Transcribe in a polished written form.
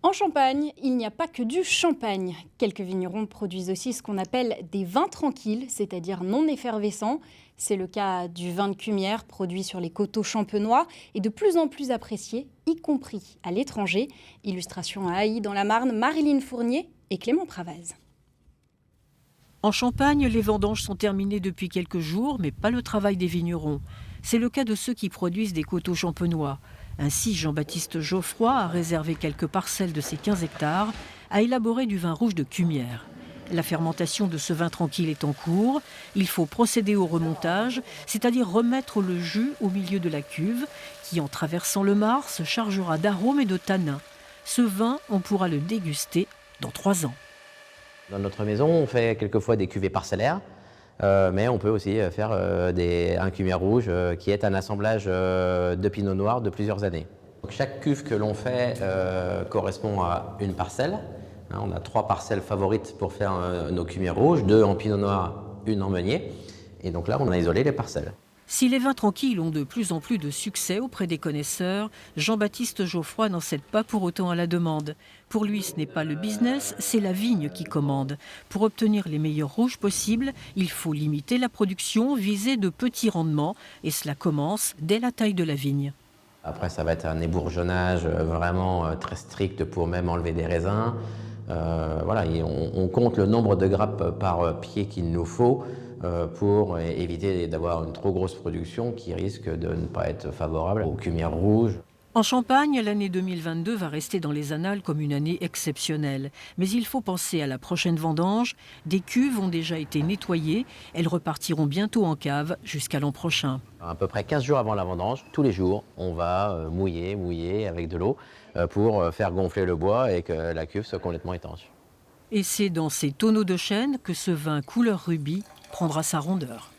En Champagne, il n'y a pas que du champagne. Quelques vignerons produisent aussi ce qu'on appelle des vins tranquilles, c'est-à-dire non effervescents. C'est le cas du vin de Cumières, produit sur les coteaux champenois et de plus en plus apprécié, y compris à l'étranger. Illustration à Haï dans la Marne, Marilyn Fournier et Clément Pravaz. En Champagne, les vendanges sont terminées depuis quelques jours, mais pas le travail des vignerons. C'est le cas de ceux qui produisent des coteaux champenois. Ainsi, Jean-Baptiste Geoffroy a réservé quelques parcelles de ses 15 hectares à élaborer du vin rouge de Cumières. La fermentation de ce vin tranquille est en cours. Il faut procéder au remontage, c'est-à-dire remettre le jus au milieu de la cuve, qui, en traversant le Mar, se chargera d'arômes et de tanins. Ce vin, on pourra le déguster dans 3 ans. Dans notre maison, on fait quelquefois des cuvées parcellaires, mais on peut aussi faire un Cumières rouge qui est un assemblage de pinot noir de plusieurs années. Donc, chaque cuve que l'on fait correspond à une parcelle. On a 3 parcelles favorites pour faire nos Cumières rouges, 2 en pinot noir, 1 en meunier. Et donc là, on a isolé les parcelles. Si les vins tranquilles ont de plus en plus de succès auprès des connaisseurs, Jean-Baptiste Geoffroy n'en cède pas pour autant à la demande. Pour lui, ce n'est pas le business, c'est la vigne qui commande. Pour obtenir les meilleurs rouges possibles, il faut limiter la production, viser de petits rendements, et cela commence dès la taille de la vigne. Après, ça va être un ébourgeonnage vraiment très strict pour même enlever des raisins. Voilà, on compte le nombre de grappes par pied qu'il nous faut pour éviter d'avoir une trop grosse production qui risque de ne pas être favorable aux Cumières rouges. En Champagne, l'année 2022 va rester dans les annales comme une année exceptionnelle. Mais il faut penser à la prochaine vendange. Des cuves ont déjà été nettoyées. Elles repartiront bientôt en cave jusqu'à l'an prochain. À peu près 15 jours avant la vendange, tous les jours, on va mouiller avec de l'eau pour faire gonfler le bois et que la cuve soit complètement étanche. Et c'est dans ces tonneaux de chêne que ce vin couleur rubis prendra sa rondeur.